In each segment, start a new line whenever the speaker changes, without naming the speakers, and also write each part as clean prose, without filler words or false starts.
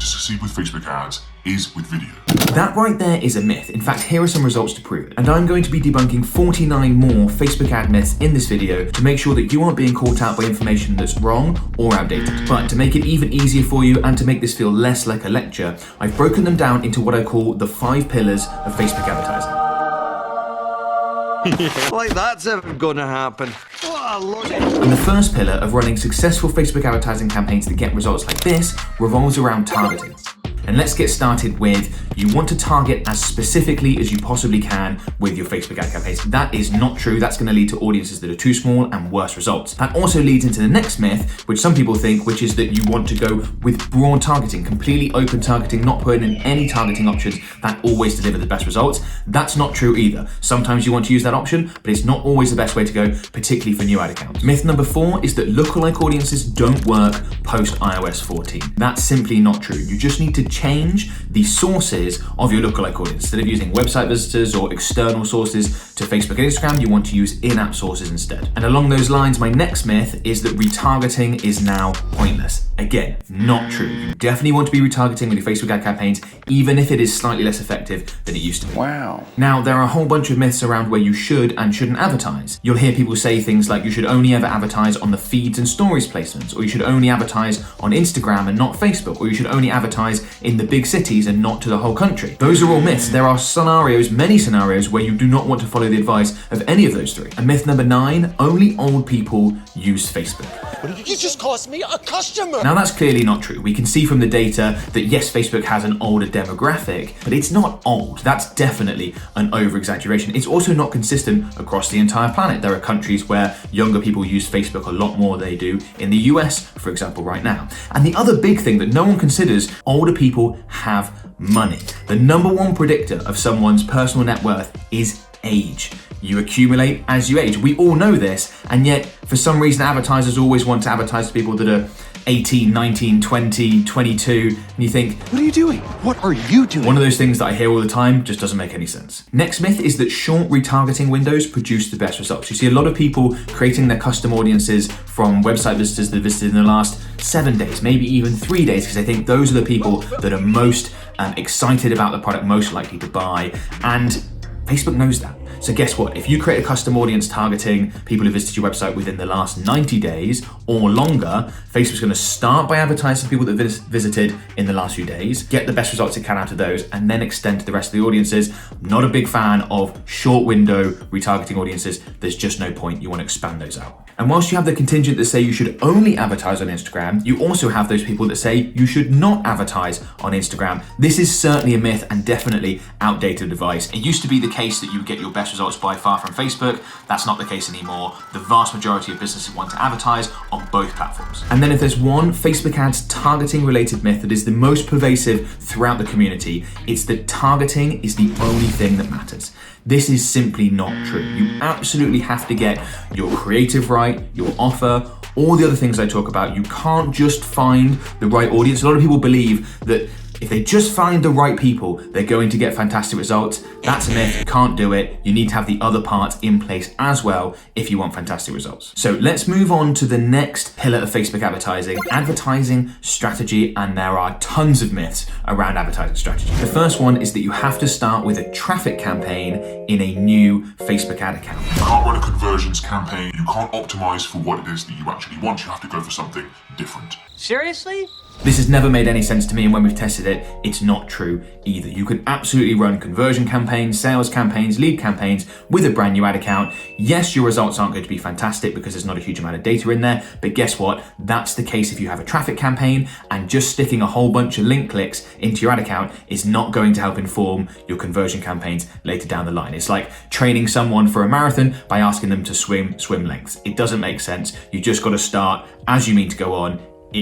to succeed with Facebook ads is with video.
That right there is a myth. In fact, here are some results to prove it. And I'm going to be debunking 49 more Facebook ad myths in this video to make sure that you aren't being caught out by information that's wrong or outdated. But to make it even easier for you and to make this feel less like a lecture, I've broken them down into what I call the 5 pillars of Facebook advertising.
Like that's ever gonna happen.
And the first pillar of running successful Facebook advertising campaigns that get results like this revolves around targeting. And let's get started with, you want to target as specifically as you possibly can with your Facebook ad campaigns. That is not true. That's going to lead to audiences that are too small and worse results. That also leads into the next myth, which some people think, which is that you want to go with broad targeting, completely open targeting, not putting in any targeting options that always deliver the best results. That's not true either. Sometimes you want to use that option, but it's not always the best way to go, particularly for new ad accounts. Myth number 4 is that lookalike audiences don't work post iOS 14. That's simply not true. You just need to change the sources of your lookalike audience. Instead of using website visitors or external sources to Facebook and Instagram, you want to use in-app sources instead. And along those lines, my next myth is that retargeting is now pointless. Again, not true. You definitely want to be retargeting with your Facebook ad campaigns, even if it is slightly less effective than it used to be.
Wow.
Now, there are a whole bunch of myths around where you should and shouldn't advertise. You'll hear people say things like you should only ever advertise on the feeds and stories placements, or you should only advertise on Instagram and not Facebook, or you should only advertise in the big cities and not to the whole country. Those are all myths. There are scenarios, many scenarios, where you do not want to follow the advice of any of those 3. And myth number 9, only old people use Facebook.
You just cost me a customer.
Now that's clearly not true. We can see from the data that yes, Facebook has an older demographic, but it's not old. That's definitely an over-exaggeration. It's also not consistent across the entire planet. There are countries where younger people use Facebook a lot more than they do in the US, for example, right now. And the other big thing that no one considers, older people have money. The number 1 predictor of someone's personal net worth is age. You accumulate as you age. We all know this, and yet for some reason advertisers always want to advertise to people that are 18, 19, 20, 22, and you think,
what are you doing? What are you doing?
One of those things that I hear all the time just doesn't make any sense. Next myth is that short retargeting windows produce the best results. You see a lot of people creating their custom audiences from website visitors that visited in the last 7 days, maybe even 3 days, because they think those are the people that are most excited about the product, most likely to buy, and Facebook knows that. So guess what? If you create a custom audience targeting people who visited your website within the last 90 days or longer, Facebook's going to start by advertising people that visited in the last few days, get the best results it can out of those, and then extend to the rest of the audiences. Not a big fan of short window retargeting audiences. There's just no point. You want to expand those out. And whilst you have the contingent that say you should only advertise on Instagram, you also have those people that say you should not advertise on Instagram. This is certainly a myth and definitely outdated advice. It used to be the case that you would get your best results by far from Facebook. That's not the case anymore. The vast majority of businesses want to advertise on both platforms. And then if there's one Facebook ads targeting related myth that is the most pervasive throughout the community, it's that targeting is the only thing that matters. This is simply not true. You absolutely have to get your creative right, your offer, all the other things I talk about. You can't just find the right audience. A lot of people believe that if they just find the right people, they're going to get fantastic results. That's a myth. You can't do it. You need to have the other parts in place as well if you want fantastic results. So let's move on to the next pillar of Facebook advertising strategy, and there are tons of myths around advertising strategy. The first one is that you have to start with a traffic campaign in a new Facebook ad account.
You can't run a conversions campaign. You can't optimize for what it is that you actually want. You have to go for something different.
Seriously?
This has never made any sense to me, and when we've tested it, it's not true either. You can absolutely run conversion campaigns, sales campaigns, lead campaigns with a brand new ad account. Yes, your results aren't going to be fantastic because there's not a huge amount of data in there, but guess what? That's the case if you have a traffic campaign, and just sticking a whole bunch of link clicks into your ad account is not going to help inform your conversion campaigns later down the line. It's like training someone for a marathon by asking them to swim lengths. It doesn't make sense. You just got to start as you mean to go on.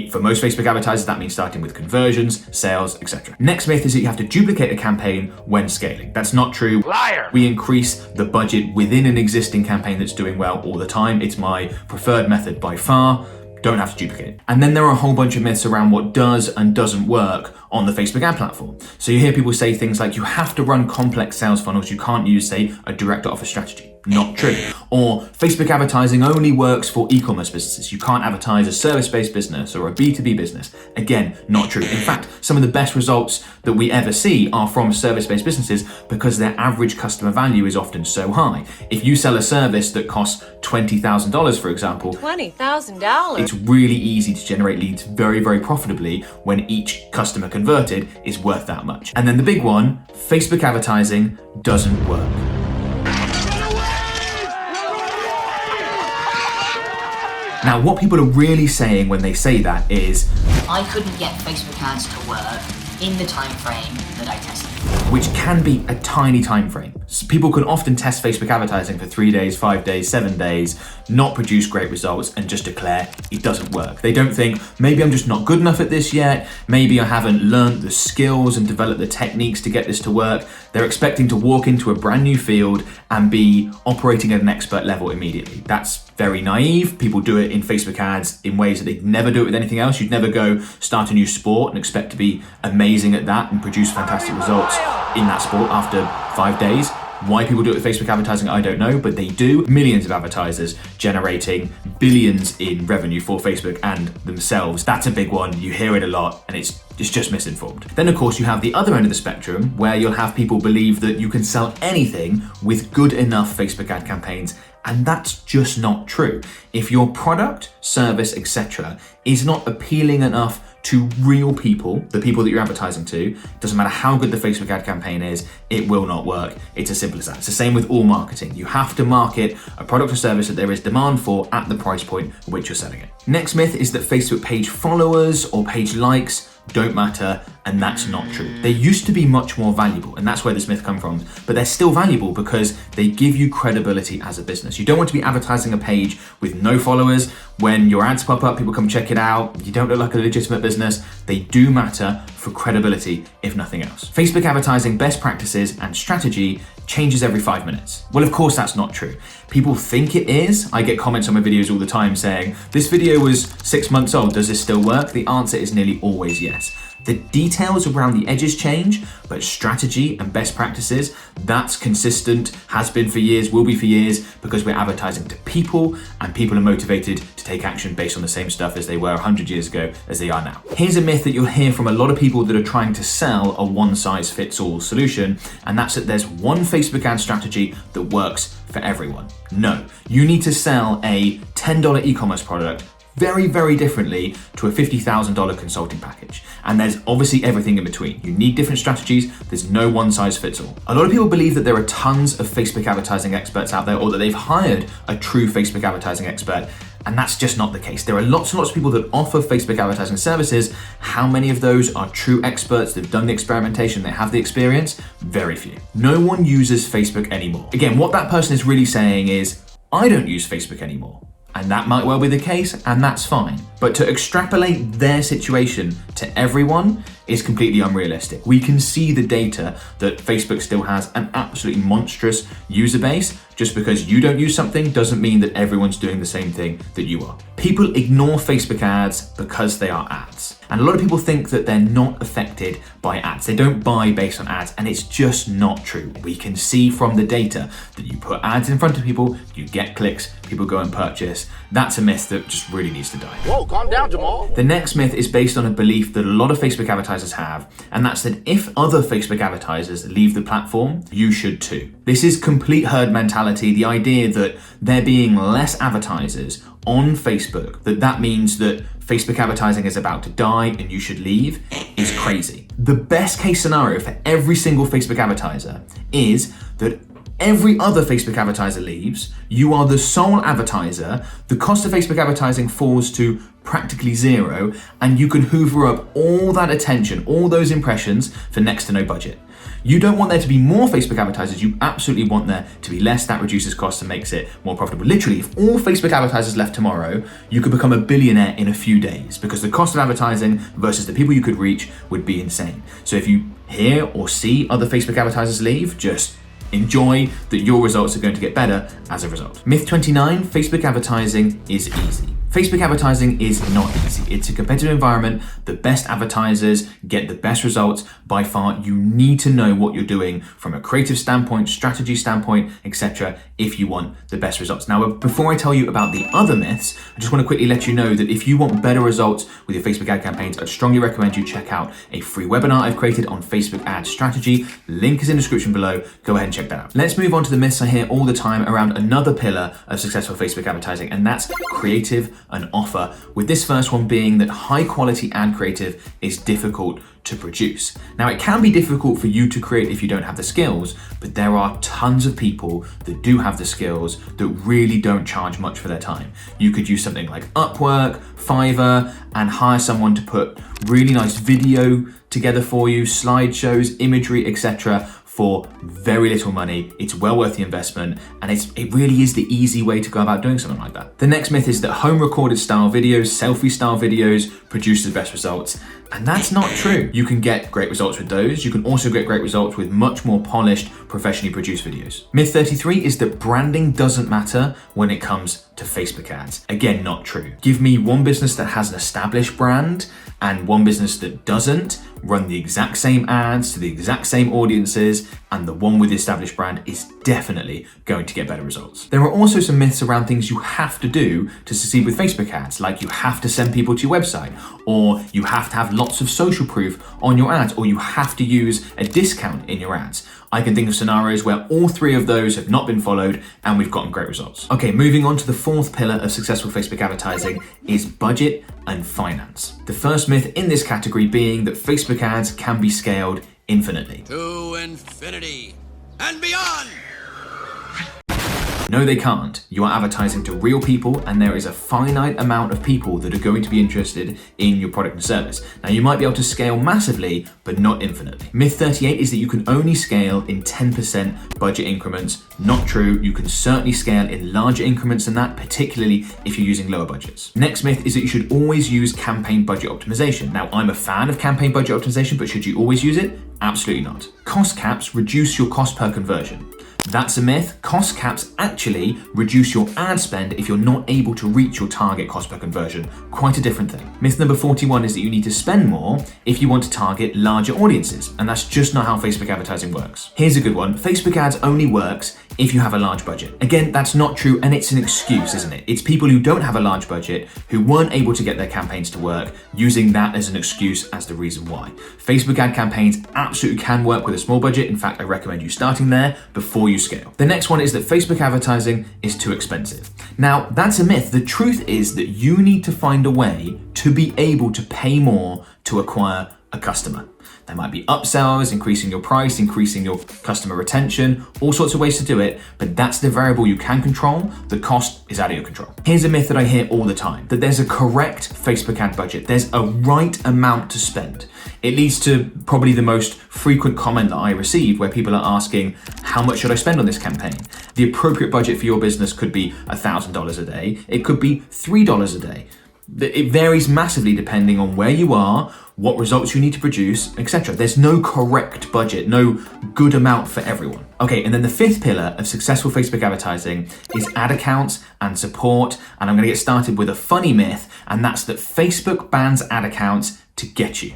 For most Facebook advertisers, that means starting with conversions, sales, etc. Next myth is that you have to duplicate a campaign when scaling. That's not true.
Liar!
We increase the budget within an existing campaign that's doing well all the time. It's my preferred method by far. Don't have to duplicate. And then there are a whole bunch of myths around what does and doesn't work on the Facebook ad platform. So you hear people say things like you have to run complex sales funnels. You can't use, say, a direct offer strategy. Not true. Or Facebook advertising only works for e-commerce businesses. You can't advertise a service-based business or a B2B business. Again, not true. In fact, some of the best results that we ever see are from service-based businesses because their average customer value is often so high. If you sell a service that costs $20,000, for example,
$20,000.
it's really easy to generate leads very, very profitably when each customer converted is worth that much. And then the big one, Facebook advertising doesn't work. Now, what people are really saying when they say that is,
I couldn't get Facebook ads to work in the time frame that I tested.
which can be a tiny time frame. So people can often test Facebook advertising for 3 days, 5 days, 7 days, not produce great results and just declare it doesn't work. They don't think, maybe I'm just not good enough at this yet, maybe I haven't learned the skills and developed the techniques to get this to work. They're expecting to walk into a brand new field and be operating at an expert level immediately. That's very naive. People do it in Facebook ads in ways that they'd never do it with anything else. You'd never go start a new sport and expect to be amazing at that and produce fantastic results in that sport after 5 days. Why people do it with Facebook advertising, I don't know, but they do. Millions of advertisers generating billions in revenue for Facebook and themselves. That's a big one. You hear it a lot and it's just misinformed. Then of course you have the other end of the spectrum where you'll have people believe that you can sell anything with good enough Facebook ad campaigns, and that's just not true. If your product, service, etc. is not appealing enough to real people, the people that you're advertising to, doesn't matter how good the Facebook ad campaign is, it will not work. It's as simple as that. It's the same with all marketing. You have to market a product or service that there is demand for at the price point at which you're selling it. Next myth is that Facebook page followers or page likes don't matter, and that's not true. They used to be much more valuable, and that's where this myth comes from, but they're still valuable because they give you credibility as a business. You don't want to be advertising a page with no followers. When your ads pop up, people come check it out, you don't look like a legitimate business. They do matter for credibility, if nothing else. Facebook advertising best practices and strategy changes every 5 minutes. Well, of course that's not true. People think it is. I get comments on my videos all the time saying, this video was 6 months old, does this still work? The answer is nearly always yes. The details around the edges change, but strategy and best practices, that's consistent, has been for years, will be for years, because we're advertising to people and people are motivated to take action based on the same stuff as they were 100 years ago as they are now. Here's a myth that you'll hear from a lot of people that are trying to sell a one-size-fits-all solution, and that's that there's one Facebook ad strategy that works for everyone. No, you need to sell a $10 e-commerce product very, very differently to a $50,000 consulting package. And there's obviously everything in between. You need different strategies. There's no one size fits all. A lot of people believe that there are tons of Facebook advertising experts out there, or that they've hired a true Facebook advertising expert. And that's just not the case. There are lots and lots of people that offer Facebook advertising services. How many of those are true experts? They've done the experimentation, they have the experience? Very few. No one uses Facebook anymore. Again, what that person is really saying is, I don't use Facebook anymore. And that might well be the case, and that's fine. But to extrapolate their situation to everyone is completely unrealistic. We can see the data that Facebook still has an absolutely monstrous user base. Just because you don't use something doesn't mean that everyone's doing the same thing that you are. People ignore Facebook ads because they are ads. And a lot of people think that they're not affected by ads. They don't buy based on ads, and it's just not true. We can see from the data that you put ads in front of people, you get clicks, people go and purchase. That's a myth that just really needs to die.
Whoa, calm down, Jamal.
The next myth is based on a belief that a lot of Facebook advertisers have, and that's that if other Facebook advertisers leave the platform, you should too. This is complete herd mentality, the idea that there being less advertisers on Facebook, that means that Facebook advertising is about to die and you should leave, is crazy. The best case scenario for every single Facebook advertiser is that every other Facebook advertiser leaves, you are the sole advertiser, the cost of Facebook advertising falls to practically zero, and you can hoover up all that attention, all those impressions for next to no budget. You don't want there to be more Facebook advertisers, you absolutely want there to be less. That reduces costs and makes it more profitable. Literally, if all Facebook advertisers left tomorrow, you could become a billionaire in a few days because the cost of advertising versus the people you could reach would be insane. So if you hear or see other Facebook advertisers leave, just enjoy that your results are going to get better as a result. Myth 29, Facebook advertising is easy. Facebook advertising is not easy. It's a competitive environment. The best advertisers get the best results by far. You need to know what you're doing from a creative standpoint, strategy standpoint, etc. if you want the best results. Now, before I tell you about the other myths, I just want to quickly let you know that if you want better results with your Facebook ad campaigns, I'd strongly recommend you check out a free webinar I've created on Facebook ad strategy. Link is in the description below. Go ahead and check that out. Let's move on to the myths I hear all the time around another pillar of successful Facebook advertising, and that's creative and offer, with this first one being that high quality ad creative is difficult to produce. Now, it can be difficult for you to create if you don't have the skills, but there are tons of people that do have the skills that really don't charge much for their time. You could use something like Upwork, Fiverr, and hire someone to put really nice video together for you, slideshows, imagery, etc. for very little money. It's well worth the investment, and it really is the easy way to go about doing something like that. The next myth is that home recorded style videos, selfie style videos produce the best results, and that's not true. You can get great results with those. You can also get great results with much more polished, professionally produced videos. Myth 33 is that branding doesn't matter when it comes to Facebook ads. Again, not true. Give me one business that has an established brand and one business that doesn't, run the exact same ads to the exact same audiences, and the one with the established brand is definitely going to get better results. There are also some myths around things you have to do to succeed with Facebook ads, like you have to send people to your website, or you have to have lots of social proof on your ads, or you have to use a discount in your ads. I can think of scenarios where all three of those have not been followed and we've gotten great results. Okay, moving on to the fourth pillar of successful Facebook advertising is budget and finance. The first myth in this category being that Facebook ads can be scaled infinitely.
To infinity and beyond!
No, they can't. You are advertising to real people, and there is a finite amount of people that are going to be interested in your product and service. Now, you might be able to scale massively, but not infinitely. Myth 38 is that you can only scale in 10% budget increments. Not true. You can certainly scale in larger increments than that, particularly if you're using lower budgets. Next myth is that you should always use campaign budget optimization. Now, I'm a fan of campaign budget optimization, but should you always use it? Absolutely not. Cost caps reduce your cost per conversion. That's a myth. Cost caps actually reduce your ad spend if you're not able to reach your target cost per conversion. Quite a different thing. Myth number 41 is that you need to spend more if you want to target larger audiences, and that's just not how Facebook advertising works. Here's a good one. Facebook ads only works if you have a large budget. Again, that's not true, and it's an excuse, isn't it? It's people who don't have a large budget, who weren't able to get their campaigns to work, using that as an excuse as the reason why. Facebook ad campaigns absolutely can work with a small budget. In fact, I recommend you starting there before you scale. The next one is that Facebook advertising is too expensive. Now, that's a myth. The truth is that you need to find a way to be able to pay more to acquire a customer. There might be upsells, increasing your price, increasing your customer retention, all sorts of ways to do it, but that's the variable you can control. The cost is out of your control. Here's a myth that I hear all the time, that there's a correct Facebook ad budget. There's a right amount to spend. It leads to probably the most frequent comment that I receive, where people are asking, how much should I spend on this campaign? The appropriate budget for your business could be $1,000 a day. It could be $3 a day. It varies massively depending on where you are, what results you need to produce, etc. There's no correct budget, no good amount for everyone. Okay, and then the fifth pillar of successful Facebook advertising is ad accounts and support. And I'm going to get started with a funny myth, and that's that Facebook bans ad accounts to get you.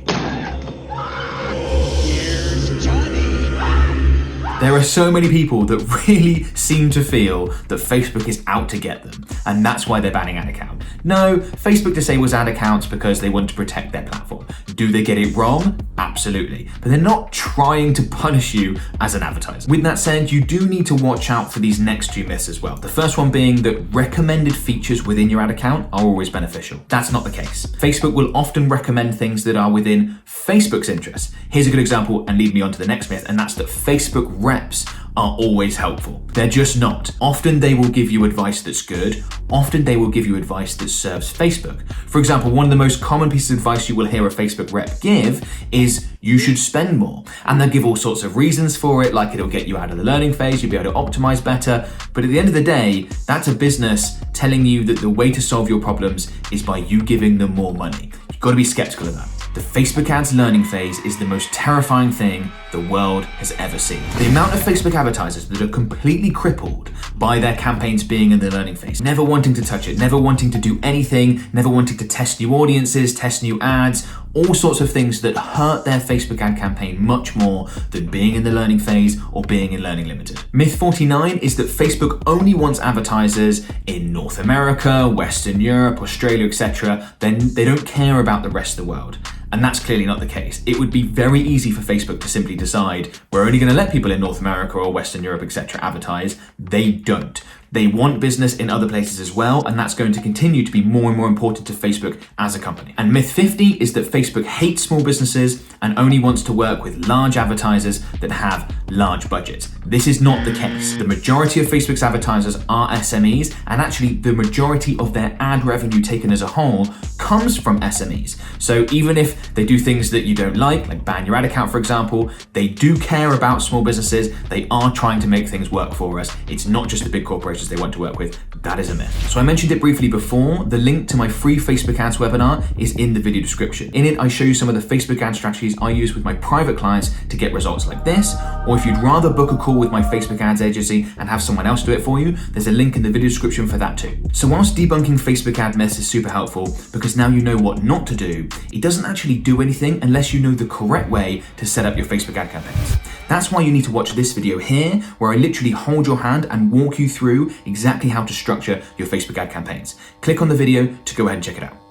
There are so many people that really seem to feel that Facebook is out to get them, and that's why they're banning ad account. No, Facebook disables ad accounts because they want to protect their platform. Do they get it wrong? Absolutely. But they're not trying to punish you as an advertiser. With that said, you do need to watch out for these next two myths as well. The first one being that recommended features within your ad account are always beneficial. That's not the case. Facebook will often recommend things that are within Facebook's interests. Here's a good example, and lead me on to the next myth, and that's that Facebook reps are always helpful. They're just not. Often they will give you advice that's good. Often they will give you advice that serves Facebook. For example, one of the most common pieces of advice you will hear a Facebook rep give is you should spend more. And they'll give all sorts of reasons for it, like it'll get you out of the learning phase, you'll be able to optimize better. But at the end of the day, that's a business telling you that the way to solve your problems is by you giving them more money. You've got to be skeptical of that. The Facebook ads learning phase is the most terrifying thing the world has ever seen. The amount of Facebook advertisers that are completely crippled by their campaigns being in the learning phase, never wanting to touch it, never wanting to do anything, never wanting to test new audiences, test new ads, all sorts of things that hurt their Facebook ad campaign much more than being in the learning phase or being in Learning Limited. Myth 49 is that Facebook only wants advertisers in North America, Western Europe, Australia, etc. Then they don't care about the rest of the world. And that's clearly not the case. It would be very easy for Facebook to simply decide, we're only going to let people in North America or Western Europe, etc. advertise. They don't. They want business in other places as well, and that's going to continue to be more and more important to Facebook as a company. And myth 50 is that Facebook hates small businesses and only wants to work with large advertisers that have large budgets. This is not the case. The majority of Facebook's advertisers are SMEs, and actually the majority of their ad revenue taken as a whole comes from SMEs. So even if they do things that you don't like ban your ad account, for example, they do care about small businesses. They are trying to make things work for us. It's not just the big corporations they want to work with. That is a myth. So I mentioned it briefly before. The link to my free Facebook ads webinar is in the video description. In it, I show you some of the Facebook ad strategies I use with my private clients to get results like this. Or if you'd rather book a call with my Facebook ads agency and have someone else do it for you, there's a link in the video description for that too. So whilst debunking Facebook ad myths is super helpful because now you know what not to do, it doesn't actually do anything unless you know the correct way to set up your Facebook ad campaigns. That's why you need to watch this video here, where I literally hold your hand and walk you through exactly how to structure your Facebook ad campaigns. Click on the video to go ahead and check it out.